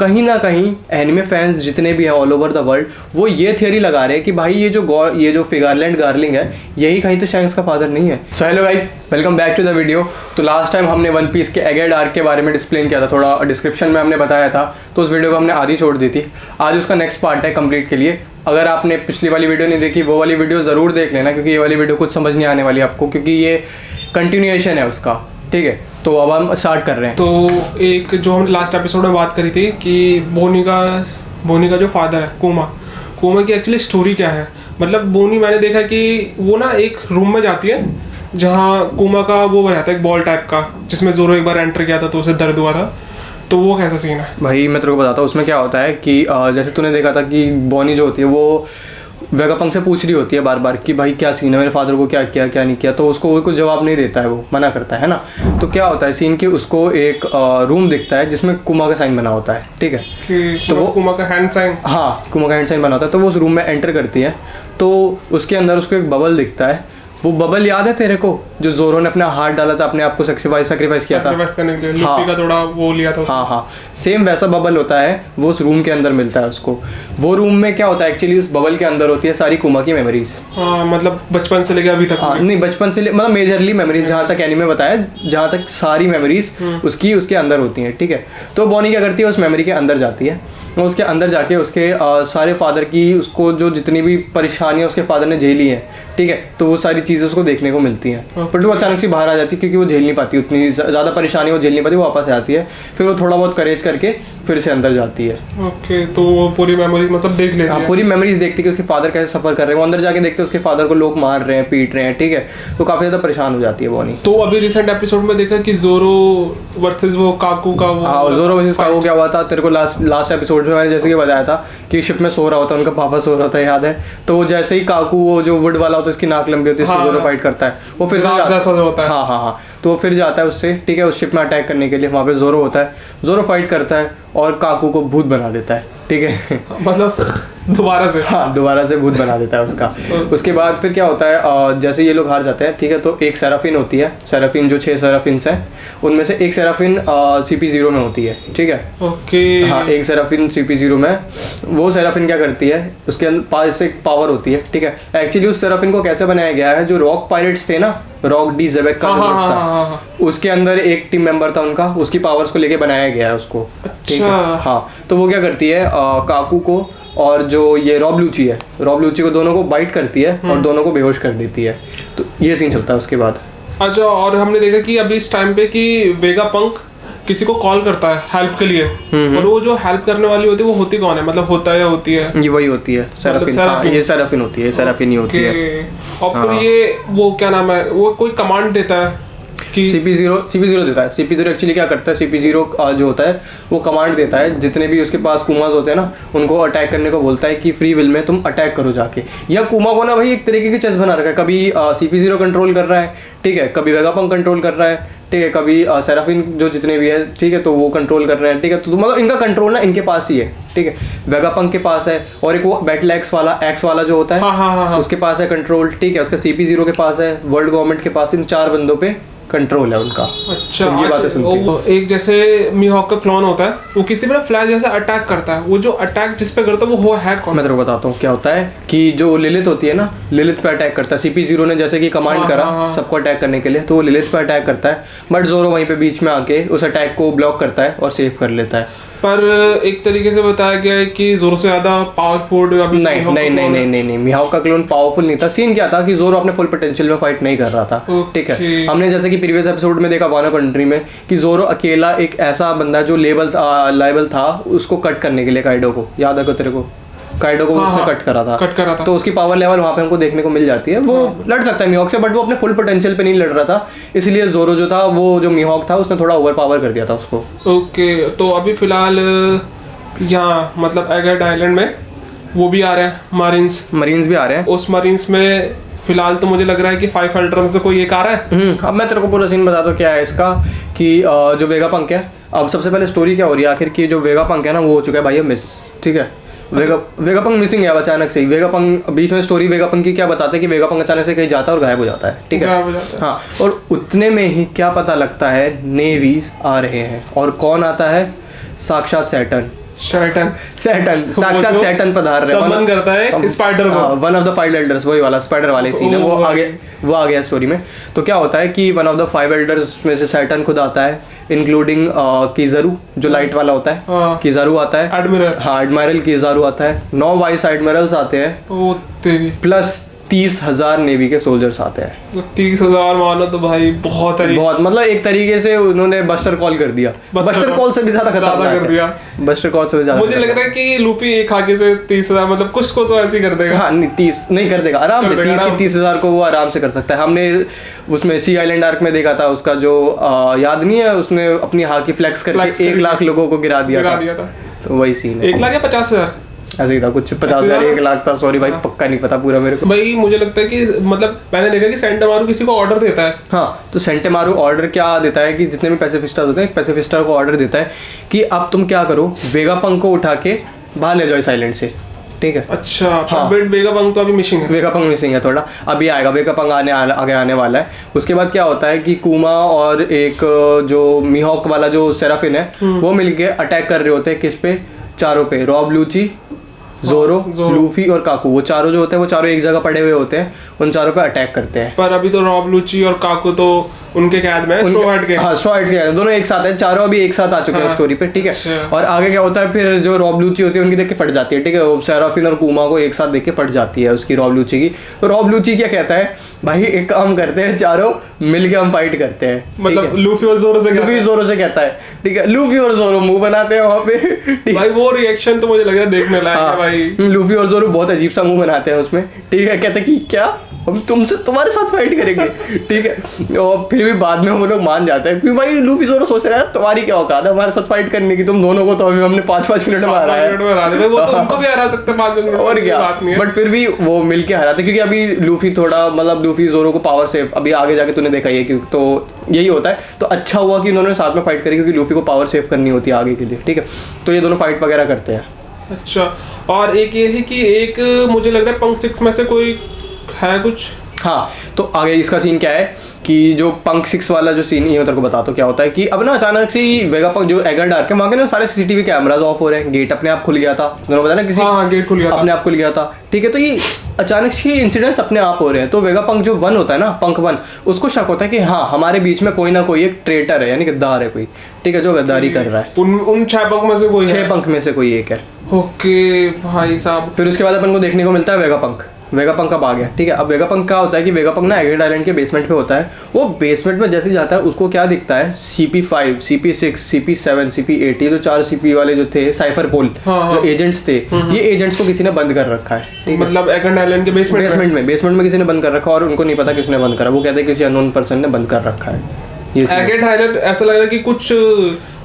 कहीं ना कहीं एनिमे फैंस जितने भी हैं ऑल ओवर द वर्ल्ड वो ये थियरी लगा रहे हैं कि भाई ये जो फिगारलैंड गार्लिंग है यही कहीं तो शैंक्स का फादर नहीं है। So hello guys, welcome back to the video. तो लास्ट टाइम हमने वन पीस के एगेड आर्क के बारे में एक्सप्लेन किया था, थोड़ा डिस्क्रिप्शन में हमने बताया था, तो उस वीडियो को हमने आधी छोड़ दी थी। आज उसका नेक्स्ट पार्ट है कंप्लीट के लिए। अगर आपने पिछली वाली वीडियो नहीं देखी वो वाली वीडियो ज़रूर देख लेना, क्योंकि ये वाली वीडियो कुछ समझ नहीं आने वाली आपको, क्योंकि ये कंटिन्यूएशन है उसका। ठीक है, तो अब हम स्टार्ट कर रहे हैं। तो एक जो हम लास्ट एपिसोड में बात करी थी कि बोनी का जो फादर है कोमा की एक्चुअली स्टोरी क्या है। मतलब बोनी, मैंने देखा कि वो ना एक रूम में जाती है जहाँ कोमा का वो बनाता है एक बॉल टाइप का, जिसमें जोरो एक बार एंटर किया था तो उसे दर्द हुआ था। तो वो कैसा सीन है भाई, मैं तेरे को बताता हूँ। उसमें क्या होता है कि जैसे तूने देखा था कि बोनी जो होती है वो वेगापंक से पूछ रही होती है बार बार कि भाई क्या सीन है, मेरे फादर को क्या किया क्या नहीं किया, तो उसको वो कुछ जवाब नहीं देता है, वो मना करता है ना। तो क्या होता है सीन कि उसको एक रूम दिखता है जिसमें कुमा का साइन बना होता है। ठीक है, तो वो कुमा का हैंड साइन, हाँ कुमा का हैंड साइन बना होता है। तो वो उस रूम में एंटर करती है तो उसके अंदर उसको एक बबल दिखता है। वो बबल याद है तेरे को, जो जोरो ने अपना हाथ डाला था, अपने आप को सेक्रीफाइस किया था करने के लिए, लुफी का थोड़ा वो लिया था। हाँ, सेम वैसा बबल होता है, वो उस रूम के अंदर मिलता है उसको। वो रूम में क्या होता है एक्चुअली, उस बबल के अंदर होती है सारी कुमा की मेमोरीज। मतलब बचपन से लेकर अभी तक। नहीं, बचपन से मतलब मेजरली मेमोरीज, जहाँ तक एनीमे बताया, जहाँ तक सारी मेमोरीज उसके अंदर होती हैं। ठीक है, तो बॉनी क्या करती है, उस मेमोरी के अंदर जाती है। वो उसके अंदर जाके उसके सारे फादर की, उसको जो जितनी भी परेशानियाँ उसके फादर ने झेली हैं, ठीक है, तो वो सारी चीज़ें उसको देखने को मिलती हैं। बट वो अचानक से बाहर आ जाती है क्योंकि वो झेल नहीं पाती, उतनी ज़्यादा परेशानी वो झेल नहीं पाती, वो वापस आ जाती है। फिर वो थोड़ा बहुत करेज करके फिर से अंदर जाती है। ओके, तो वो पूरी मेमोरीज मतलब देख लेती है। हाँ, पूरी मेमोरीज देखती है कि उसके फादर कैसे सफ़र कर रहे हैं। वो अंदर जाके देखते हैं उसके फादर को लोग मार रहे हैं, पीट रहे हैं। ठीक है, तो काफ़ी ज़्यादा परेशान हो जाती है बॉनी। तो अभी रिसेंट एपिसोड में देखा कि जोरो वर्सेस वो काकू का वो, हाँ, जोरो वर्सेस काकू क्या हुआ था तेरे को लास्ट एपिसोड में मैंने जैसे कि बताया था कि शिप में सो रहा होता है, उनका पापा सो रहा होता है, याद है। तो वो जैसे ही काकू, वो जो वुड वाला होता है, उसकी नाक लंबी होती है, इससे जोरो फाइट करता है, वो फिर से होता है। हाँ, तो वो फिर जाता है उससे, ठीक है, उस शिप में अटैक करने के लिए। वहाँ पे जोरो होता है, जोरो फाइट करता है और काकू को भूत बना देता है। ठीक है, मतलब दोबारा से भूत बना देता है उसका। उसके बाद फिर क्या होता है, जैसे ये लोग हार जाते हैं, ठीक है, तो एक सेराफिन होती है। सेराफिन जो 6 सेराफिन्स हैं उनमें से एक सेराफिन CP0 में होती है। ठीक है, ओके, हाँ, एक सेराफिन CP0 में। वो सेराफिन क्या करती है, उसके पास एक पावर होती है। ठीक है, एक्चुअली उस सेराफिन को कैसे बनाया गया है, जो रॉक पायरेट्स थे ना, रॉक डी जेबेक का जो ग्रुप था, उसके अंदर एक टीम मेंबर था उनका, उसकी पावर्स को लेके बनाया गया है उसको। ठीक है, हाँ, तो वो क्या करती है, काकू को और जो ये रॉब लूची को दोनों को बाइट करती है और दोनों को बेहोश कर देती है। तो ये सीन चलता है उसके बाद। अच्छा, और हमने देखा कि अभी इस टाइम पे कि वेगापंक किसी को कॉल करता है हेल्प के लिए, और वो जो हेल्प करने वाली होती है वो होती कौन है, मतलब होता है या होती है? ये वही होती है, सेराफिन। हाँ, ये सेराफिन होती है, सेराफिन ही होती है। और फिर ये वो क्या नाम है, वो कोई कमांड देता है कि CP0 देता है। CP0 एक्चुअली क्या करता है, CP0 जो होता है वो कमांड देता है, जितने भी उसके पास कुमास होते हैं ना, उनको अटैक करने को बोलता है कि फ्री विल में तुम अटैक करो जाके। या कुमा को ना भाई एक तरीके की चेस बना रखा है, कभी CP0 कंट्रोल कर रहा है, ठीक है, कभी वेगापंक कंट्रोल कर रहा है, ठीक है, कभी सेराफिन जो जितने भी है, ठीक है, तो वो कंट्रोल कर रहे हैं। ठीक है, तो मतलब इनका कंट्रोल ना इनके पास ही है। ठीक है, वेगापंक के पास है, और एक वो बैटल एक्स वाला जो होता है, हाँ, उसके पास है कंट्रोल। ठीक है, उसका CP0 के पास है, वर्ल्ड गवर्नमेंट के पास, इन 4 बंदों पे कंट्रोल है उनका। अच्छा, ये बातें सुनती है। एक जैसे मीहॉक का क्लोन होता है, वो किसी पे फ्लैश जैसे अटैक करता है, वो जो अटैक जिस पे करता है वो है कौन? मैं तेरे को बताता हूँ क्या होता है कि जो लिलिथ होती है ना, लिलिथ पे अटैक करता है। CP0 ने जैसे कि कमांड करा सबको अटैक करने के लिए, तो वो लिलिथ पे अटैक करता है, बट जोरो वहीं पे बीच में आके उस अटैक को ब्लॉक करता है और सेव कर लेता है। पर एक तरीके से बताया गया है कि जोरो से ज्यादा पावरफुल नहीं, मिहाओ का क्लोन पावरफुल नहीं था। सीन क्या था कि जोरो अपने फुल पोटेंशियल में फाइट नहीं कर रहा था। ठीक है, हमने जैसे कि प्रीवियस एपिसोड में देखा वानो कंट्री में कि जोरो अकेला एक ऐसा बंदा जो लायबल था उसको कट करने के लिए, काइडो को, याद है तेरे को, काइडो को उसने कट करा था, तो उसकी पावर लेवल वहाँ पे हमको देखने को मिल जाती है। वो लड़ सकता है मिहॉक से, बट वो अपने फुल पोटेंशियल पे नहीं लड़ रहा था, इसलिए जोरो जो था, वो जो मिहॉक था, उसने थोड़ा ओवर पावर कर दिया था उसको। ओके, तो अभी फिलहाल यहाँ मतलब एगेड आइलैंड में वो भी आ रहे हैं, मरीन्स भी आ रहे हैं। उस मरीन्स में फिलहाल तो मुझे लग रहा है कि 5 अल्ट्रा में से कोई एक आ रहा है। अब मैं तेरे को पूरा सीन बताता हूँ क्या है इसका, कि जो वेगापंक है, अब सबसे पहले स्टोरी क्या हो रही है आखिर की, जो वेगापंक है ना वो हो चुका है भाई मिस। ठीक है, वेगापंक मिसिंग है अचानक से ही। वेगापंक बीच में स्टोरी वेगापंक की क्या बताते हैं कि वेगापंक अचानक से कहीं जाता है और गायब हो जाता है। ठीक है, हाँ, और उतने में ही क्या पता लगता है नेवीज आ रहे हैं, और कौन आता है, साक्षात सैटर्न, शैटन साक्षात शैटन पधार रहे हैं। सम्मान करता है स्पाइडर को। वन ऑफ द 5 एल्डर्स, वही वाला स्पाइडर वाले सीन है, वो आ गया स्टोरी में। तो क्या होता है कि वन ऑफ द 5 एल्डर्स में से शैटन खुद आता है, इंक्लूडिंग किज़ारू जो लाइट वाला होता है, किज़ारू आता है, एडमिरल, हाँ एडमिरल किज़ारू आता है, 9 वाइस एडमिरल्स आते हैं, प्लस 30,000 नेवी के सोल्जर्स आते हैं। 30,000 मानो तो भाई बहुत है, बहुत, मतलब एक तरीके से उन्होंने बस्टर कॉल कर दिया, बस्टर कॉल से भी ज्यादा खतरनाक कर दिया, बस्टर कॉल से भी ज्यादा। मुझे लग रहा है कि लूफी एक आगे से 30,000 मतलब कुछ को तो ऐसे ही कर देगा। हाँ, 30 नहीं कर देगा, आराम से 30,000 को वो आराम से कर सकता है। हमने उसमें सी आइलैंड आर्क में देखा था, उसका जो याद नहीं है, उसने अपनी हाकी फ्लेक्स करके 1 लाख लोगों को गिरा दिया था। तो वही सीन है। 1 लाख या 50,000 ऐसे ही था कुछ, 50,000 1 लाख था, सॉरी भाई पक्का नहीं पता पूरा मेरे को। भाई मुझे लगता है कि मतलब मैंने देखा कि सेंटामारू किसी को ऑर्डर देता है। हाँ, तो सेंटामारू ऑर्डर क्या देता है कि जितने भी पैसिफिस्टा होते हैं, पैसिफिस्टा को ऑर्डर देता है कि अब तुम क्या करो, वेगापंक को उठा के बाहर ले जाओ इस आइलैंड से, ठीक है। अच्छा, हाँ। वेगापंक तो अभी मिसिंग है, वेगापंक मिसिंग है थोड़ा, अभी आएगा वेगापंक आगे आने वाला है। उसके बाद क्या होता है कि कुमा और एक जो मिहॉक वाला जो सेराफिन है वो मिलके अटैक कर रहे होते हैं किस पे, चारों पे, रॉब लूची, जोरो, लूफी और काकू, वो चारों जो होते हैं वो चारों एक जगह पड़े हुए होते हैं, उन चारों पे अटैक करते हैं। पर अभी तो रॉब लूची और काकू तो उनके कैद में है, स्ट्रॉ हैट के। हाँ, स्ट्रॉ हैट के दोनों एक साथ हैं, चारों अभी एक साथ आ चुके हैं स्टोरी पे, ठीक है। और आगे क्या होता है फिर, जो रॉब लूची होती है उनकी देख के फट जाती है, ठीक है, सेराफिन और कुमा को एक साथ देख के फट जाती है उसकी रॉब लूची की। तो रॉब लूची क्या कहता है, भाई एक काम करते हैं, चारों मिलके हम फाइट करते हैं, मतलब लूफी और जोरो से कहता है, ठीक है। लूफी और जोरो मुंह बनाते हैं वहाँ पे, भाई वो रिएक्शन तो मुझे लग रहा है देखने लायक है भाई। लूफी और जोरो बहुत अजीब सा मुंह बनाते हैं उसमें, ठीक है। कहते हैं कि क्या हम तुम्हारे साथ फाइट करेंगे, ठीक है। और फिर भी बाद में वो लोग मान जाते हैं, भाई लूफी जोरो सोच रहे हैं तुम्हारी क्या औकात है हमारे साथ फाइट करने की, तुम दोनों को तो अभी हमने 5-5 मिनट में हराया है, वो तो उनको भी हरा सकते हैं 5 मिनट में, और क्या। बट फिर भी वो मिलके हराते, क्योंकि अभी लूफी थोड़ा, मतलब लूफी जोरो को पावर से, अभी आगे जाके तूने देखा ही है, तो यही होता है। तो अच्छा हुआ कि उन्होंने साथ में फाइट करी, क्योंकि लूफी को पावर सेव करनी होती है आगे के लिए, ठीक है। तो ये दोनों फाइट वगैरह करते हैं। अच्छा, और एक ये है कि एक मुझे लग रहा है पंक 6 में से कोई है कुछ। हाँ, तो आगे इसका सीन क्या है कि जो पंक 6 वाला जो सीन, ये मैं तेरे को बताता हूँ क्या होता है कि अब ना अचानक से वेगापंक जो एगर डार्क है वहाँ के ना सारे सीसीटीवी कैमराज ऑफ हो रहे हैं, गेट अपने आप खुल गया था, दोनों पता ना किसी, हाँ, गेट खुल गया था, अपने आप खुल गया था, ठीक है। तो ये अचानक से इंसिडेंट्स अपने आप हो रहे हैं। तो वेगापंक जो 1 होता है ना, पंक 1, उसको शक होता है कि हाँ हमारे बीच में कोई ना कोई एक ट्रेटर है, यानी गद्दार है कोई, ठीक है, जो गद्दारी कर रहा है। उन 6 पंक में से कोई, 6 पंक में से कोई एक है। ओके भाई साहब। फिर उसके बाद अपन को देखने को मिलता है वेगापंक अब आ गया, ठीक है। अब वेगापंक क्या होता है कि वेगापंक ना एगेड आइलैंड के बेसमेंट पे होता है। वो बेसमेंट में जैसे जाता है उसको क्या दिखता है, CP5, CP6, CP7, CP8, ये जो 4 CP वाले जो थे साइफर पोल, जो एजेंट्स थे, ये एजेंट्स को किसी ने बंद कर रखा है, मतलब एगेड आइलैंड के बेसमेंट में किसी ने बंद कर रखा है, और उनको नहीं पता किसने बंद करा। वो कहते हैं किसी अननोन पर्सन ने बंद कर रखा है। एगेड आइलैंड ऐसा लग रहा है कि कुछ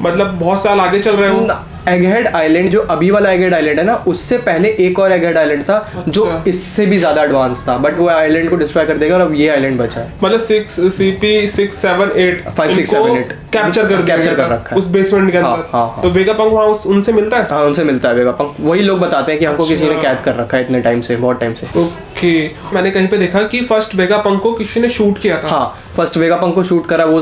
मतलब बहुत साल आगे चल रहे हो। एगहेड आइलैंड जो अभी वाला एगहेड आइलैंड है ना, उससे पहले एक और एगहेड आइलैंड था, जो इससे भी ज्यादा एडवांस था, बट वो आइलैंड को डिस्ट्रॉय कर देगा और अब ये आइलैंड बचा है। मतलब 5, 6, 7, 8 कैप्चर कर रखा है उस बेसमेंट के अंदर। हाँ, तो वेगापंक वहाँ उनसे मिलता है। हाँ, उनसे मिलता है वेगापंक। वही लोग बताते हैं कि हमको किसी ने कैद कर रखा है इतने टाइम से, बहुत टाइम से। ओके, मैंने कहीं पे देखा कि फर्स्ट वेगापंक को किसी ने शूट किया था। हाँ, फर्स्ट वेगापंक को शूट करा वो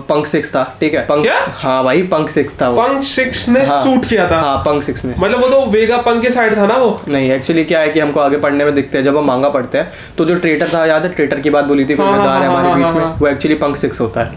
पंक 6 था, ठीक है। पंक, हाँ भाई पंक 6 था वो। पंक 6 ने शूट किया था। हाँ, पंक 6 ने। मतलब वो तो वेगापंक के साइड था ना वो। नहीं, एक्चुअली क्या है कि हमको आगे पढ़ने में दिखते हैं, जब हम मांगा पढ़ते हैं तो जो ट्रेटर था, याद है ट्रेटर की बात बोली थी, कोई गद्दार है हमारे बीच में, वो एक्चुअली पंक 6 होता है,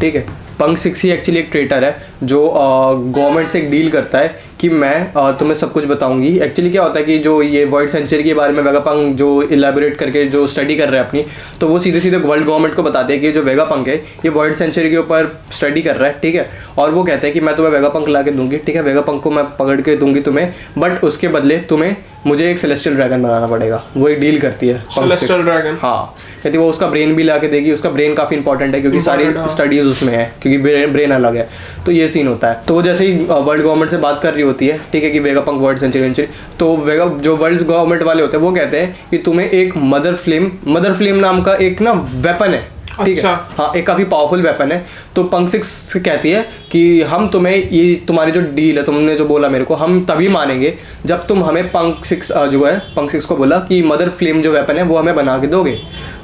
ठीक है। पंक 6 ही एक्चुअली एक ट्रेटर है जो गवर्नमेंट से एक डील करता है कि मैं तुम्हें सब कुछ बताऊंगी। एक्चुअली क्या होता है कि जो ये वर्ल्ड सेंचुरी के बारे में वेगापंक जो इलेबोरेट करके जो स्टडी कर रहे हैं अपनी, तो वो सीधे सीधे वर्ल्ड गवर्नमेंट को बताते हैं कि जो वेगापंक है ये वर्ल्ड सेंचुरी के ऊपर स्टडी कर रहा है, ठीक है। और वो कहते हैं कि मैं तुम्हें वेगापंक ला के दूंगी, ठीक है, वेगापंक को मैं पकड़ के दूंगी तुम्हें, बट उसके बदले तुम्हें मुझे एक सेलेस्टियल ड्रैगन बनाना पड़ेगा। वो एक डील करती है सेलेस्टियल ड्रैगन। हाँ, कहती वो उसका ब्रेन भी ला के देगी। उसका ब्रेन काफ़ी इंपॉर्टेंट है क्योंकि सारी स्टडीज उसमें है, क्योंकि ब्रेन अलग है। तो ये सीन होता है। तो वो जैसे ही वर्ल्ड गवर्नमेंट से बात कर रही होती है, ठीक है, कि वेगापंक वर्ल्ड सेंचुरी, तो जो वर्ल्ड गवर्नमेंट वाले होते हैं वो कहते हैं कि तुम्हें एक मदर फ्लेम नाम का एक ना वेपन है, ठीक है। हाँ, एक काफ़ी पावरफुल वेपन है। तो पंक 6 कहती है कि हम तुम्हें ये तुम्हारी जो डील है, तुमने जो बोला मेरे को, हम तभी मानेंगे जब तुम हमें पंक 6 को बोला कि मदर फ्लेम जो वेपन है वो हमें बना के दोगे।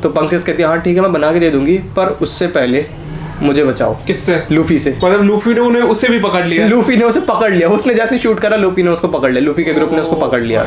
तो पंक 6 कहती है हाँ ठीक है मैं बना के दे दूंगी, पर उससे पहले मुझे बचाओ। किससे? लूफी से। मतलब लूफी ने उन्हें उससे भी पकड़ लिया? लूफी ने उसे पकड़ लिया, उसने जैसे शूट करा लूफी ने उसको पकड़ लिया, लूफी के ग्रुप ने उसको पकड़ लिया।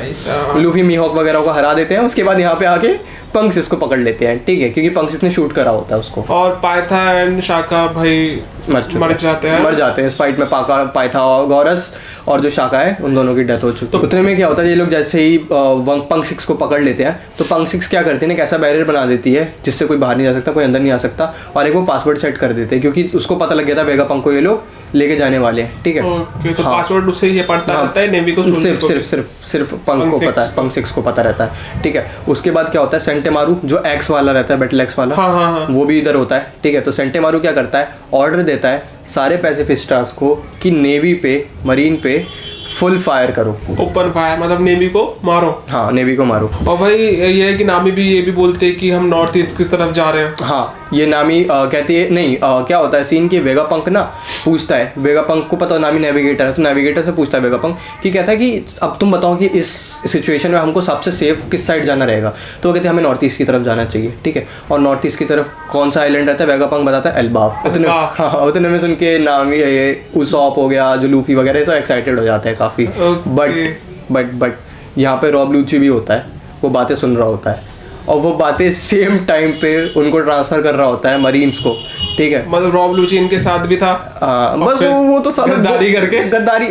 लूफी मीहॉक वगैरह को हरा देते हैं, उसके बाद यहाँ पे आके पंक्स इसको पकड़ लेते हैं, ठीक है, क्योंकि पंक्स ने शूट करा होता है उसको। और पाइथा एंड शाका भाई मर जाते हैं इस फाइट में। पाइथा और गौरस और जो शाका है उन दोनों की डेथ हो चुकी है। उतने में क्या होता है, ये लोग जैसे ही पंक 6 को पकड़ लेते हैं तो पंक 6 क्या करती है, एक ऐसा बैरियर बना देती है जिससे कोई बाहर नहीं जा सकता, कोई अंदर नहीं आ सकता, और एक वो पासवर्ड सेट कर देते हैं क्योंकि उसको पता लग गया था वेगा पंक को ये लोग लेके जाने वाले हैं, ठीक है। ओके, तो पासवर्ड उससे ये पढ़ता रहता है, नेवी को सिर्फ पंक को पता है, पंक 6 को पता रहता है, ठीक है। उसके बाद क्या होता है, सेंटेमारू जो एक्स वाला रहता है, बैटल एक्स वाला, वो भी इधर होता है, ठीक है। तो सेंटेमारू क्या करता है, ऑर्डर देता है सारे पैसिफिस्टास को कि नेवी पे, मरीन पे फुल फायर करो, ओपन फायर, मतलब नेवी को मारो। हाँ, नेवी को मारो। और भाई ये है कि नामी भी ये भी बोलते हैं कि हम नॉर्थ ईस्ट की तरफ जा रहे हैं। हाँ, ये नामी कहती है नहीं, क्या होता है सीन की, वेगा पंक ना पूछता है, वेगा पंक को पता है नामी नेविगेटर है, तो नेविगेटर से पूछता है वेगा पंक कि कहता है कि अब तुम बताओ कि इस सिचुएशन में हमको सबसे सेफ किस साइड जाना रहेगा। तो वो कहते हैं हमें नॉर्थ ईस्ट की तरफ जाना चाहिए, ठीक है। और नॉर्थ ईस्ट की तरफ कौन सा आइलैंड रहता है, वेगा पंक बताता है एल्बाव। उतने में सुन के नामी ये उसॉप हो गया, जो लूफी वगैरह सब एक्साइटेड हो जाते हैं काफ़ी। बट यहाँ पे रॉब लूची भी होता है, वो बातें सुन रहा होता है और वो बातें सेम टाइम पे उनको ट्रांसफर कर रहा होता है मरीन्स को, ठीक है। मतलब रॉब लूची इनके साथ भी था। बस वो तो गद्दारी करके,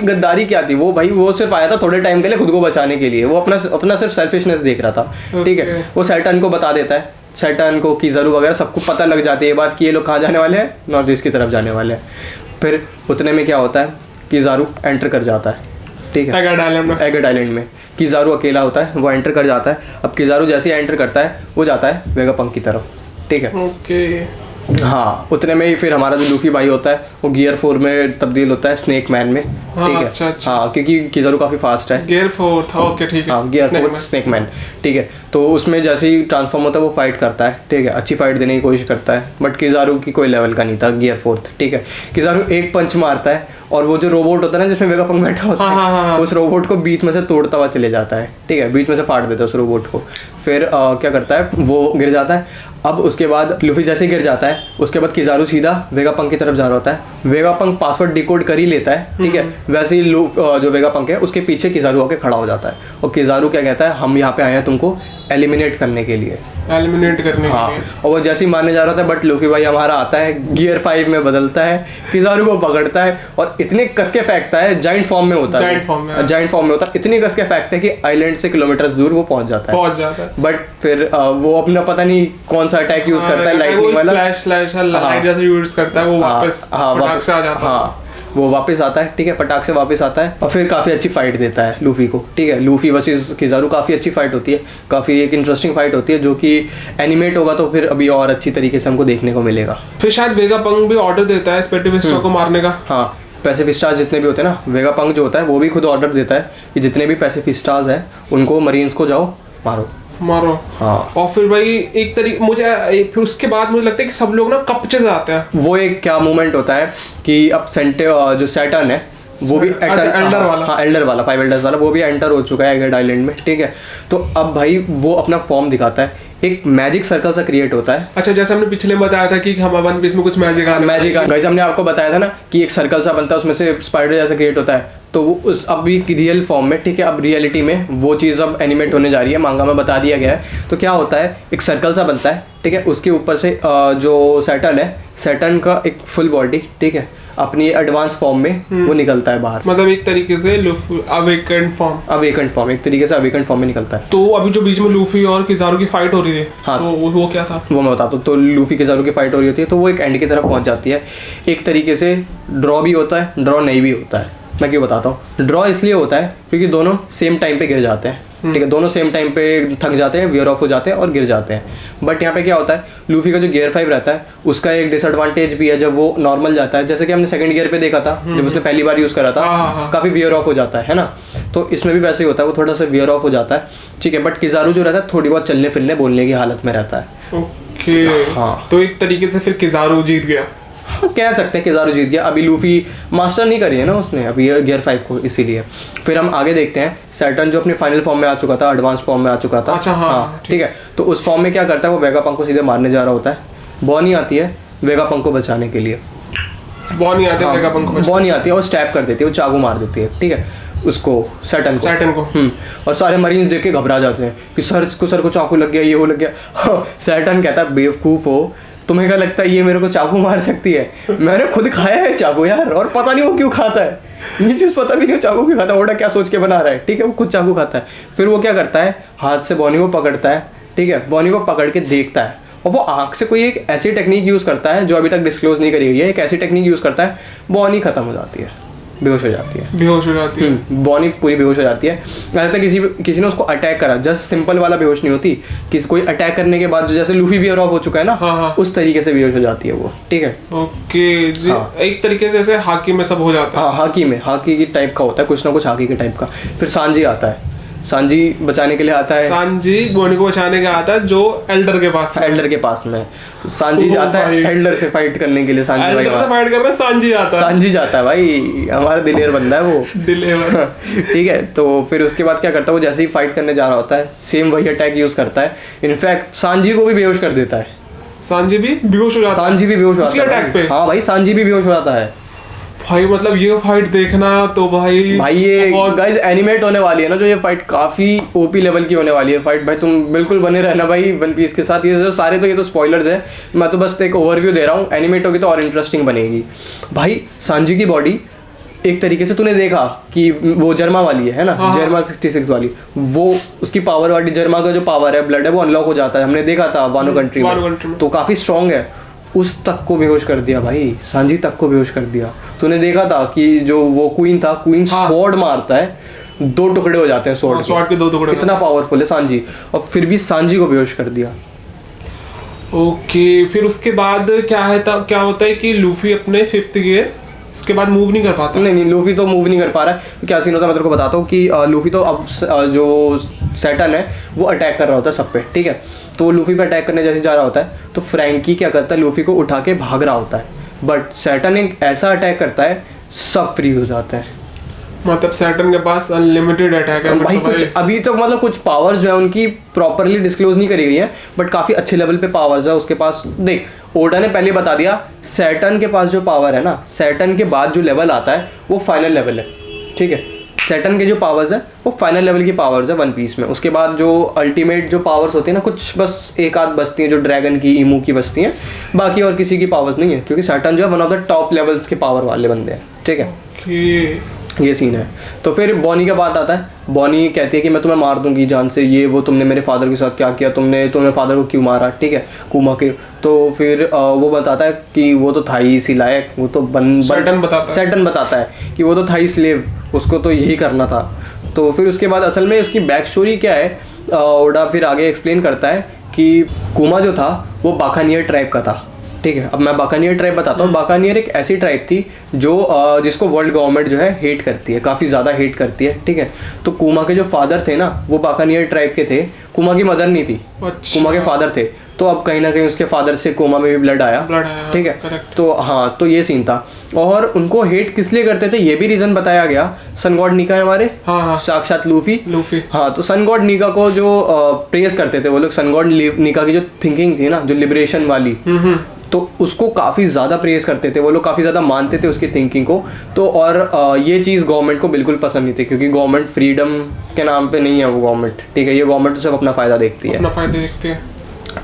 गद्दारी क्या थी वो भाई, वो सिर्फ आया था थोड़े टाइम के लिए खुद को बचाने के लिए, वो अपना सिर्फ सेल्फिशनेस देख रहा था, ठीक है। वो सैटर्न को बता देता है, सैटर्न को, किज़ारू वगैरह सबको पता लग जाती है ये बात कि ये लोग कहाँ जाने वाले हैं, नॉर्थ ईस्ट की तरफ जाने वाले हैं। फिर उतने में क्या होता है, किज़ारू एंटर कर जाता है, ठीक है, एगर्ड आइलैंड में। किज़ारू अकेला होता है, वो एंटर कर जाता है। अब किज़ारू जैसे ही एंटर करता है वो जाता है वेगा पंक की तरफ, ठीक है। ओके। हाँ, उतने में ही फिर हमारा जो लूफी भाई होता है वो गियर 4 में तब्दील होता है, स्नेक मैन में, ठीक है। अच्छा। हाँ, क्योंकि किज़ारू काफ़ी फास्ट है। गियर 4 था, ओके ठीक है। हाँ, गियर 4 स्नेक मैन, ठीक है। तो उसमें जैसे ही ट्रांसफॉर्म होता है वो फाइट करता है, ठीक है, अच्छी फाइट देने की कोशिश करता है, बट किज़ारू की कोई लेवल का नहीं था गियर 4, ठीक है। किज़ारू एक पंच मारता है और वो जो रोबोट होता है ना जिसमें वेगा पंक बैठा होता है, उस रोबोट को बीच में से तोड़ता हुआ चले जाता है, ठीक है, बीच में से फाड़ देता है उस रोबोट को। फिर क्या करता है, वो गिर जाता है। अब उसके बाद लूफी जैसे गिर जाता है उसके बाद किज़ारू सीधा वेगा पंक की तरफ जा रहा होता है। वेगा पंक पासवर्ड डिकोड कर ही लेता है, ठीक है। वैसे ही जो वेगा पंक है उसके पीछे किज़ारू आके खड़ा हो जाता है और किज़ारू क्या कहता है, हम यहाँ पे आए हैं तुमको एलिमिनेट करने के लिए। हाँ, और वो जैसे ही मारने जा रहा था बट लूफी भाई हमारा आता है, गियर 5 में बदलता है, किज़ारू को पकड़ता है और इतने कस के फेंकता है, जाइंट फॉर्म में होता है, जाइंट फॉर्म में होता है, इतनी कस के फेंकता है कि आइलैंड से किलोमीटर दूर वो पहुंच जाता है। बट फिर वो अपना पता नहीं कौन सा अटैक यूज करता है, लाइटनिंग वाला, लाइट जैसे यूज करता है, वो वापस आ जाता है। वो वापस आता है, ठीक है, पटाख से वापस आता है और फिर काफ़ी अच्छी फाइट देता है लूफी को, ठीक है। लूफी वर्सेस किज़ारू काफ़ी अच्छी फाइट होती है, काफ़ी एक इंटरेस्टिंग फाइट होती है जो कि एनिमेट होगा तो फिर अभी और अच्छी तरीके से हमको देखने को मिलेगा। फिर शायद वेगा पंक भी ऑर्डर देता है पैसिफिस्टा को मारने का। हाँ, पैसिफिस्टास जितने भी होते हैं ना, वेगा पंक जो होता है वो भी खुद ऑर्डर देता है कि जितने भी पैसिफिस्टास हैं उनको मरीन्स को जाओ मारो। हाँ। और फिर भाई एक तरीके फिर उसके बाद मुझे लगता है कि सब लोग ना कपचे से आते हैं। वो एक क्या मूवमेंट होता है कि अब जो सैटर्न है वो भी एल्डर वाला, हाँ एल्डर वाला, 5 एल्डर्स वाला, वो भी एंटर हो चुका है एगर्ड आइलैंड में, ठीक है। तो अब भाई वो अपना फॉर्म दिखाता है, एक मैजिक सर्कल सा क्रिएट होता है। अच्छा, जैसे हमने पिछले में बताया था कि हम वन पीस में कुछ मैजिक गाइस हमने आपको बताया था ना कि एक सर्कल सा बनता है, उसमें से स्पाइडर जैसा क्रिएट होता है, तो वो उस अब भी रियल फॉर्म में, ठीक है, अब रियलिटी में वो चीज़ अब एनिमेट होने जा रही है, मांगा में बता दिया गया है। तो क्या होता है, एक सर्कल सा बनता है, ठीक है, उसके ऊपर से जो सैटर्न है, सैटर्न का एक फुल बॉडी, ठीक है, अपनी एडवांस फॉर्म में वो निकलता है बाहर, मतलब एक तरीके से अवेकेंट फॉर्म एक तरीके से अवेकेंट फॉर्म में निकलता है। तो अभी जो बीच में लूफी और किज़ारू की फाइट हो रही थी, हाँ, तो वो क्या था वो मैं बताता हूँ। तो लूफी किज़ारू की फाइट हो रही होती है, तो वो एक एंड की तरफ पहुंच जाती है। एक तरीके से ड्रॉ भी होता है, ड्रॉ नहीं भी होता है। मैं क्यों बताता हूँ, ड्रॉ इसलिए होता है क्योंकि दोनों सेम टाइम पे गिर जाते हैं, ठीक है, दोनों सेम टाइम पे थक जाते हैं, वियर ऑफ हो जाते हैं और गिर जाते हैं। बट यहाँ पे क्या होता है, लूफी का जो गियर 5 रहता है उसका एक डिसएडवांटेज भी है, जब वो नॉर्मल जाता है, जैसे कि हमने सेकंड गियर पे देखा था जब उसने पहली बार यूज़ करा था, काफ़ी वियर ऑफ हो जाता है ना। तो इसमें भी वैसे ही होता है, वो थोड़ा सा वियर ऑफ हो जाता है, ठीक है। बट किज़ारू जो रहता है थोड़ी बहुत चलने फिरने बोलने की हालत में रहता है। ओके, हाँ, तो एक तरीके से फिर किज़ारू जीत गया, हाँ, कह सकते हैं किज़ारू जीत गया। अभी लूफी मास्टर नहीं करी है ना उसने अभी गियर 5 को, इसीलिए। फिर हम आगे देखते हैं, सैटर्न जो अपने फाइनल फॉर्म में आ चुका था, एडवांस फॉर्म में आ चुका था। अच्छा, हाँ, ठीक है। तो उस फॉर्म में क्या करता है, वो वेगा पंक को सीधे मारने जा रहा होता है। बॉनी आती है, वेगापंक को बचाने के लिए। बॉनी आते हैं वेगापंक को बचाने। बॉनी आती है और स्टैब कर देती है, वो चाकू मार देती है, ठीक है, उसको सैटन को। और सारे मरीन्स देख के घबरा जाते हैं कि सर को चाकू लग गया, ये वो लग गया। सैटन कहता है बेवकूफ़ हो, तुम्हें क्या लगता है ये मेरे को चाकू मार सकती है? मैंने खुद खाया है चाकू यार, और पता नहीं वो क्यों खाता है, ये चीज़ पता भी नहीं चाकू क्यों खाता है, ओडा क्या सोच के बना रहा है, ठीक है, वो खुद चाकू खाता है। फिर वो क्या करता है, हाथ से बॉनी को पकड़ता है, ठीक है, बॉनी को पकड़ के देखता है और वो आँख से कोई एक ऐसी टेक्निक यूज़ करता है जो अभी तक डिस्क्लोज नहीं करी गई है। एक ऐसी टेक्निक यूज़ करता है, बॉनी खत्म हो जाती है, बेहोश हो जाती है, बॉनी पूरी बेहोश हो जाती है। लगता है किसी ने उसको अटैक करा, जस्ट सिंपल वाला बेहोश नहीं होती, किसी कोई अटैक करने के बाद जो जैसे लूफी बियर ऑफ हो चुका है ना, हाँ। उस तरीके से बेहोश हो जाती है वो, ठीक है। ओके जी। हाँ। एक तरीके से जैसे हाकी में सब हो जाता है। हाँ, हाकी की टाइप का होता है, कुछ ना कुछ हाकी के टाइप का। फिर सांजी आता है, सांजी बचाने के लिए आता है, सांजी बॉनी को बचाने का आता है, जो एल्डर के पास में सांजी जाता है एल्डर से फाइट करने के लिए। सांजी भाई फाइट कर रहा है, सांजी जाता है भाई, हमारा दिलेर बंदा है वो, दिलेर। ठीक है, तो फिर उसके बाद क्या करता है, वो जैसे ही फाइट करने जा रहा होता है सेम वही अटैक यूज करता है, इनफैक्ट सांजी को भी बेहोश कर देता है। सांजी भी बेहोश हो जाता है। हाँ भाई, सांजी भी बेहोश हो जाता है भाई। मतलब ये फाइट देखना तो भाई ये गाइस एनिमेट होने वाली है ना, जो ये फाइट काफी ओपी लेवल की होने वाली है फाइट। भाई तुम बिल्कुल बने रहना भाई वन पीस के साथ। ये जो सारे ये तो स्पॉयलर्स है, मैं तो बस एक ओवरव्यू दे रहा हूँ। एनिमेट होगी तो और इंटरेस्टिंग बनेगी भाई। सांजी की बॉडी एक तरीके से तूने देखा कि वो जर्मा वाली है ना, जर्मा 66 वाली, वो उसकी पावर वाली जर्मा का जो पावर है, ब्लड है, वो अनलॉक हो जाता है। हमने देखा था वानो कंट्री में, तो काफी स्ट्रॉन्ग है। उस तक को बेहोश कर दिया भाई, सांजी तक को बेहोश कर दिया। तूने देखा था कि जो वो क्वीन था, क्वीन स्वॉर्ड मारता है, 2 टुकड़े हो जाते हैं स्वॉर्ड के 2 टुकड़े। इतना पावरफुल है सांजी, और फिर भी सांजी को बेहोश कर दिया। ओके, फिर उसके बाद क्या होता है कि लूफी अपने 5th गियर उसके बाद मूव नहीं कर पाता। नहीं, लूफी तो मूव नहीं कर पा रहा है। क्या सीन होता है मैं तेरे को बताता हूँ कि लूफी तो अब जो सैटर्न है वो अटैक कर रहा होता है सब पे, ठीक है। तो लूफी पे अटैक करने जैसे जा रहा होता है, तो फ्रैंकी क्या करता है, लूफी को उठा के भाग रहा होता है, बट सैटर्न एक ऐसा अटैक करता है, सब फ्री हो जाते हैं। मतलब सैटर्न के पास अनलिमिटेड अटैक है भाई। कुछ अभी तक मतलब कुछ पावर जो है उनकी प्रॉपरली डिस्क्लोज नहीं करी गई है, बट काफ़ी अच्छे लेवल पे पावर्स है उसके पास। देख, ओडा ने पहले बता दिया, सैटर्न के पास जो पावर है ना, सैटर्न के बाद जो लेवल आता है वो फाइनल लेवल है, ठीक है। सैटर्न के जो पावर्स है वो फाइनल लेवल की पावर्स है वन पीस में। उसके बाद जो अल्टीमेट जो पावर्स होती है ना, कुछ बस एक आध बचती हैं, जो ड्रैगन की, ईमू की बचती हैं, बाकी और किसी की पावर्स नहीं है, क्योंकि सैटर्न जो है one of the top levels के पावर वाले बंदे हैं, ठीक है। ये सीन है। तो फिर बॉनी का बात आता है। बॉनी कहती है कि मैं तुम्हें मार दूंगी जान से, ये वो तुमने मेरे फादर के साथ क्या किया, तुमने फादर को क्यों मारा, ठीक है, कुमा के। तो फिर वो बताता है कि वो तो था ही इसी लायक, वो तो सैटर्न बताता है कि वो तो था ही स्लेव, उसको तो यही करना था। तो फिर उसके बाद असल में उसकी बैक स्टोरी क्या है, ओडा फिर आगे एक्सप्लेन करता है कि कुमा जो था वो बाकानियर ट्राइब का था, ठीक है। अब मैं बाकानियर ट्राइब बताता हूँ। बाकानियर एक ऐसी ट्राइब थी जो जिसको वर्ल्ड गवर्नमेंट जो है हेट करती है, काफ़ी ज़्यादा हेट करती है, ठीक है। तो कुमा के जो फादर थे ना, वो बाकानियर ट्राइब के थे, कुमा की मदर नहीं थी। अच्छा। कुमा के फादर थे, तो अब कहीं ना कहीं उसके फादर से कुमा में भी ब्लड आया, ठीक है। तो हाँ, तो ये सीन था। और उनको हेट किस लिए करते थे ये भी रीज़न बताया गया। सन गॉड नीका है हमारे, साक्षात लूफी। हाँ, तो सन गॉड नीका को जो प्रेज करते थे वो लोग, सन गॉड नीका की जो थिंकिंग थी ना, जो लिबरेशन वाली, तो उसको काफ़ी ज़्यादा प्रेज करते थे वो लोग, काफ़ी ज़्यादा मानते थे उसकी थिंकिंग को। तो और ये चीज़ गवर्नमेंट को बिल्कुल पसंद नहीं थी, क्योंकि गवर्नमेंट फ्रीडम के नाम पे नहीं है वो गवर्नमेंट, ठीक है। ये गवर्नमेंट तो सब अपना फ़ायदा देखती है, अपना फ़ायदा देखती है,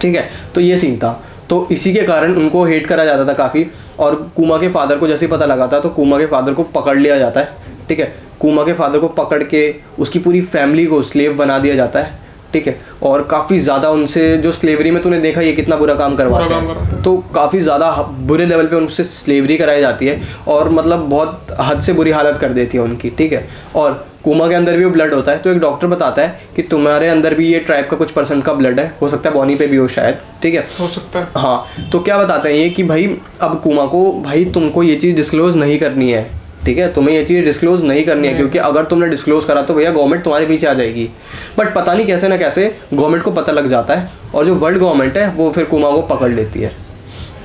ठीक है। तो ये सीन था। तो इसी के कारण उनको हेट करा जाता था काफ़ी। और कुमा के फादर को जैसे ही पता लगा था, तो कुमा के फादर को पकड़ लिया जाता है, ठीक है। कुमा के फादर को पकड़ के उसकी पूरी फैमिली को स्लेव बना दिया जाता है, ठीक है। और काफ़ी ज़्यादा उनसे जो स्लेवरी में तूने देखा ये कितना बुरा काम करवाते हैं, तो काफ़ी ज़्यादा बुरे लेवल पे उनसे स्लेवरी कराई जाती है, और मतलब बहुत हद से बुरी हालत कर देती है उनकी, ठीक है। और कुमा के अंदर भी वो ब्लड होता है, तो एक डॉक्टर बताता है कि तुम्हारे अंदर भी ये ट्राइब का कुछ % का ब्लड है, हो सकता है बॉनी पे भी हो शायद, ठीक है, हो सकता है। हाँ, तो क्या बताते हैं ये कि भाई अब कुमा को, भाई तुमको ये चीज़ डिस्क्लोज नहीं करनी है, ठीक है, तुम्हें ये चीज़ डिस्क्लोज नहीं करनी है, क्योंकि अगर तुमने डिस्क्लोज करा तो भैया गवर्नमेंट तुम्हारे पीछे आ जाएगी। बट पता नहीं कैसे ना कैसे गवर्नमेंट को पता लग जाता है, और जो वर्ल्ड गवर्नमेंट है वो फिर कुमा को पकड़ लेती है।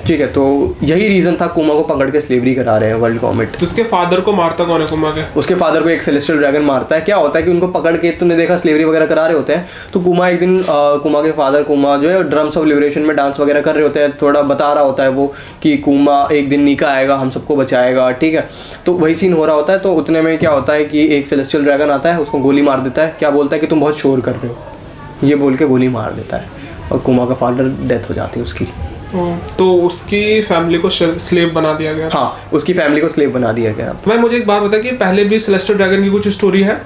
ठीक है, तो यही रीज़न था कुमा को पकड़ के स्लेवरी करा रहे हैं वर्ल्ड गवर्नमेंट। तो उसके फादर को मारता कौन है कुमा के? उसके फादर को एक सेलेस्टियल ड्रैगन मारता है। क्या होता है कि उनको पकड़ के, तुमने देखा स्लेवरी वगैरह करा रहे होते हैं, तो कुमा एक दिन कुमा के फादर कुमा जो है ड्रम्स ऑफ लिबरेशन में डांस वगैरह कर रहे होते हैं, थोड़ा बता रहा होता है वो कि कुमा एक दिन नीका आएगा, हम सबको बचाएगा, ठीक है। तो वही सीन हो रहा होता है। तो उतने में क्या होता है कि एक सेलेस्टियल ड्रैगन आता है, उसको गोली मार देता है। क्या बोलता है कि तुम बहुत शोर कर रहे हो, ये बोल के गोली मार देता है और कुमा का फादर डेथ हो जाती है उसकी। तो उसकी फैमिली को स्लेव बना दिया गया। हाँ, उसकी फैमिली को स्लेव बना दिया गया। भाई मुझे एक बात बता कि पहले भी सेलेस्टियल ड्रैगन की कुछ स्टोरी है?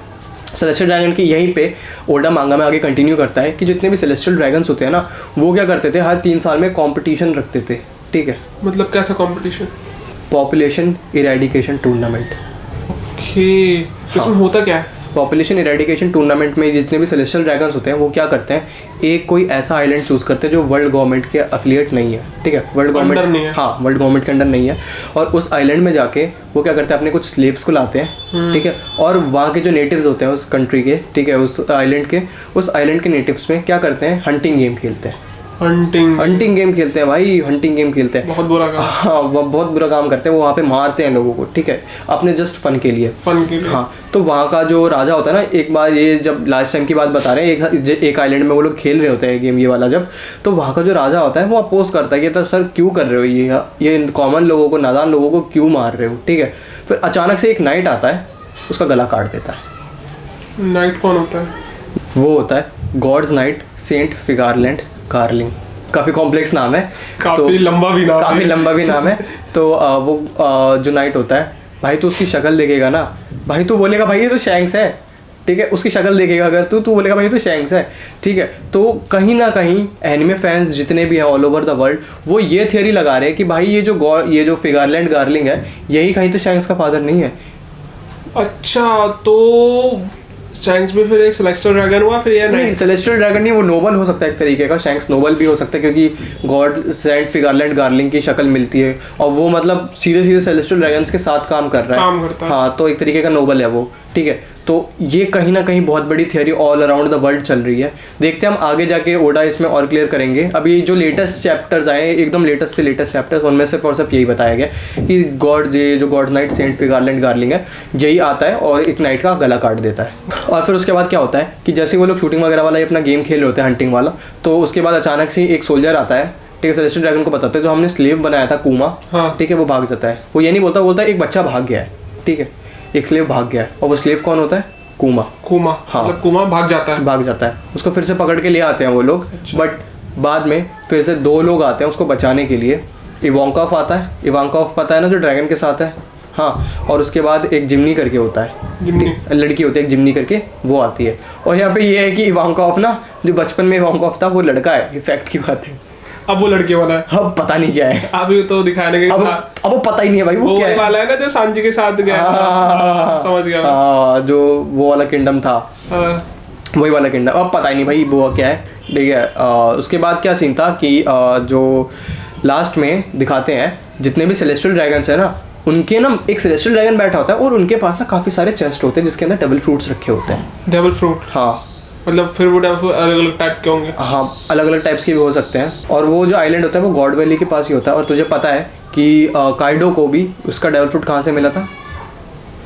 सेलेस्टियल ड्रैगन की यहीं पे ओल्डा मांगा में आगे कंटिन्यू करता है कि जितने भी सेलेस्टियल ड्रैगन्स होते हैं ना, वो क्या करते थे, हर 3 साल में कंपटीशन रखते थे, ठीक है। मतलब कैसा competition? Population eradication tournament. Okay, तो इसमें होता क्या है? पॉपुलेशन इरेडिकेशन टूर्नामेंट में जितने भी सेलेस्टियल ड्रैगन्स होते हैं वो क्या करते हैं, एक कोई ऐसा आइलैंड चूज करते हैं जो वर्ल्ड गवर्नमेंट के एफिलिएट नहीं है, ठीक है, वर्ल्ड गवर्नमेंट नहीं है। हाँ, वर्ल्ड गवर्नमेंट के अंडर नहीं है। और उस आइलैंड में जाके वो क्या करते हैं, अपने कुछ स्लेव्स को लाते हैं, ठीक है। और वहाँ के जो नेटिव्स होते हैं उस कंट्री के, ठीक है, उस आइलैंड के नेटिव्स में क्या करते हैं, हंटिंग गेम खेलते हैं। हंटिंग गेम खेलते हैं भाई, हंटिंग गेम खेलते हैं। बहुत बुरा काम। हाँ, वो बहुत बुरा काम करते हैं। वो वहाँ पे मारते हैं लोगों को, ठीक है, अपने जस्ट फन के लिए। हाँ, तो वहाँ का जो राजा होता है ना, एक बार ये जब लास्ट टाइम की बात बता रहे हैं, एक आइलैंड में वो लोग खेल रहे होते हैं गेम ये वाला, जब तो वहाँ का जो राजा होता है वो अपोज करता है कि तो सर क्यों कर रहे हो ये कॉमन लोगों को, नादान लोगों को क्यों मार रहे हो, ठीक है। फिर अचानक से एक नाइट आता है, उसका गला काट देता है। नाइट कौन होता है? वो होता है गॉड्स नाइट सेंट फिगारलैंड गार्लिंग। काफ़ी कॉम्प्लेक्स नाम है, काफ़ी लंबा भी नाम है। तो वो जो नाइट होता है भाई, तो उसकी शक्ल देखेगा ना भाई, तो बोलेगा भाई ये तो शैंक्स है, ठीक है। उसकी शक्ल देखेगा अगर तू बोलेगा भाई ये तो शैंक्स है, ठीक है। तो कहीं ना कहीं एनिमे फैंस जितने भी हैं ऑल ओवर द वर्ल्ड, वो ये थियरी लगा रहे हैं कि भाई ये जो फिगारलैंड गार्लिंग है, यही कहीं तो शैंक्स का फादर नहीं है। अच्छा, तो शैंक्स भी फिर एक सेलेस्टियल ड्रैगन हुआ फिर? या नहीं, सेलेस्टियल ड्रैगन नहीं, वो नोबल हो सकता है एक तरीके का। शैंक्स नोबल भी हो सकता है क्योंकि गॉड सेंट फिगारलैंड गार्लिंग की शक्ल मिलती है और वो मतलब सीधे सीधे सेलेस्टियल ड्रैगन्स के साथ काम कर रहा है। हाँ, तो एक तरीके का नोबल है वो, ठीक है। तो ये कहीं ना कहीं बहुत बड़ी theory all around the world चल रही है। देखते हैं हम आगे जाके ओडा इसमें और क्लियर करेंगे। अभी जो लेटेस्ट चैप्टर्स आए, एकदम लेटेस्ट से लेटेस्ट चैप्टर्स, उनमें से और सिर्फ यही बताया गया कि जो गॉड्स नाइट सेंट फिगारलैंड गार्लिंग है, यही आता है और एक नाइट का गला काट देता है। और फिर उसके बाद क्या होता है कि जैसे वो लोग शूटिंग वगैरह वाला अपना गेम खेल रहे होते हैं, हंटिंग वाला, तो उसके बाद अचानक से एक सोल्जर आता है, ठीक है, सेलेस्टियल ड्रैगन को बताते हैं जो हमने स्लेव बनाया था कुमा, ठीक है, वो भाग जाता है। वो ये नहीं बोलता है एक बच्चा भाग गया है, ठीक है, एक स्लेव भाग गया है। और वो स्लेव कौन होता है? कुमा। हाँ, मतलब कुमा भाग जाता है। उसको फिर से पकड़ के ले आते हैं वो लोग। अच्छा। बट बाद में फिर से 2 लोग आते हैं उसको बचाने के लिए। इवांकोव आता है, इवांकोव पता है ना जो ड्रैगन के साथ है, हाँ। और उसके बाद एक जिम्नी करके होता है, लड़की होती है एक जिम्नी करके, वो आती है। और यहाँ पे ये है कि इवांकोव ना, जो बचपन में इवांकोव था वो लड़का है, ये फैक्ट की बात है। अब वो लड़के वाला है, अब पता नहीं क्या है, अभी तो दिखाने के अब वो पता ही नहीं है भाई वो क्या है। वाला है ना जो सांजी के साथ गया, समझ गया, जो वो वाला किंगडम था, वही वाला किंगडम, अब पता ही नहीं भाई वो क्या है, ठीक है। उसके बाद क्या सीन था कि जो लास्ट में दिखाते हैं जितने भी सेलेस्टियल ड्रैगन्स है ना, उनके ना एक सेलेस्टियल ड्रैगन बैठा होता है और उनके पास ना काफ़ी सारे चेस्ट होते हैं जिसके अंदर डबल फ्रूट्स रखे होते हैं। Double fruit? हाँ, मतलब फिर वो अलग अलग टाइप के होंगे? हाँ, अलग अलग टाइप्स के भी हो सकते हैं। और वो जो आइलैंड होता है वो गॉड वैली के पास ही होता है। और तुझे पता है कि काइडो को भी उसका डबल फ्रूट कहाँ से मिला था?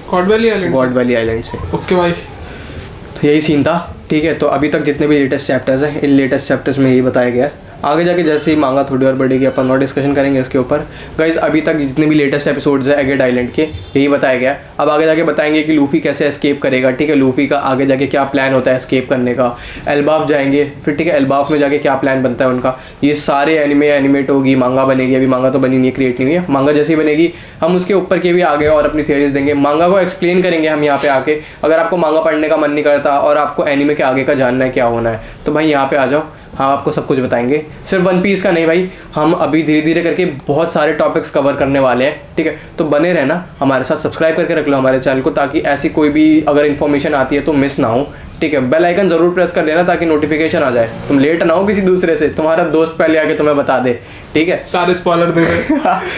गॉड वैली आइलैंड से। ओके भाई, तो यही सीन था, ठीक है। तो अभी तक जितने भी लेटेस्ट चैप्टर्स हैं, इन लेटेस्ट चैप्टर्स में यही बताया गया है। आगे जाके जैसे ही मांगा थोड़ी और बढ़ेगी अपन और डिस्कशन करेंगे इसके ऊपर। गाइज अभी तक जितने भी लेटेस्ट एपिसोड्स हैं एगेट आइलैंड के, यही बताया गया है। अब आगे जाके बताएंगे कि लूफी कैसे एस्केप करेगा, ठीक है, लूफी का आगे जाके क्या प्लान होता है एस्केप करने का। एल्बाफ जाएंगे फिर, ठीक है, एल्बाफ में जाके क्या प्लान बनता है उनका। ये सारे एनिमेट होगी, मांगा बनेगी। अभी मांगा तो बनी नहीं है, क्रिएट नहीं हुई है। मांगा जैसी बनेगी हम उसके ऊपर के भी आगे और अपनी थियरीज देंगे। मांगा को एक्सप्लेन करेंगे हम यहाँ पे आके। अगर आपको मांगा पढ़ने का मन नहीं करता और आपको एनिमे के आगे का जानना है क्या होना है, तो भाई यहाँ पे आ जाओ, हाँ आपको सब कुछ बताएंगे। सिर्फ वन पीस का नहीं भाई, हम अभी धीरे धीरे करके बहुत सारे टॉपिक्स कवर करने वाले हैं, ठीक है। तो बने रहना हमारे साथ, सब्सक्राइब करके रख लो हमारे चैनल को, ताकि ऐसी कोई भी अगर इन्फॉर्मेशन आती है तो मिस ना हो, ठीक है। बेल आइकन जरूर प्रेस कर देना ताकि नोटिफिकेशन आ जाए। तुम लेट ना हो किसी दूसरे से, तुम्हारा दोस्त पहले आके तुम्हें बता दे, ठीक है। सारे स्पॉइलर दे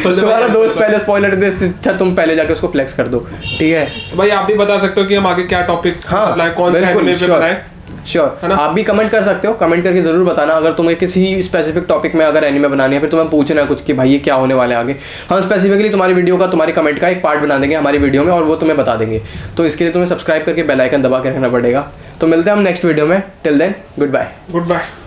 तुम्हारा दोस्त पहले स्पॉइलर दे, अच्छा तुम पहले जाके उसको फ्लेक्स कर दो, ठीक है। तो भाई आप भी बता सकते हो कि हम आगे क्या टॉपिक, हाँ, कौन सा एनिमे पे बनाएं। श्योर, आप भी कमेंट कर सकते हो, कमेंट करके जरूर बताना अगर तुम्हें किसी स्पेसिफिक टॉपिक में अगर एनिमे बनानी है, फिर तुम्हें पूछना है कुछ कि भाई ये क्या होने वाला है आगे, हम स्पेसिफिकली तुम्हारी वीडियो का, तुम्हारी कमेंट का एक पार्ट बना देंगे हमारी वीडियो में और वो तुम्हें बता देंगे। तो इसके लिए तुम्हें सब्सक्राइब करके बेल आइकन दबा के रखना पड़ेगा। तो मिलते हैं हम नेक्स्ट वीडियो में, till then goodbye. Good bye.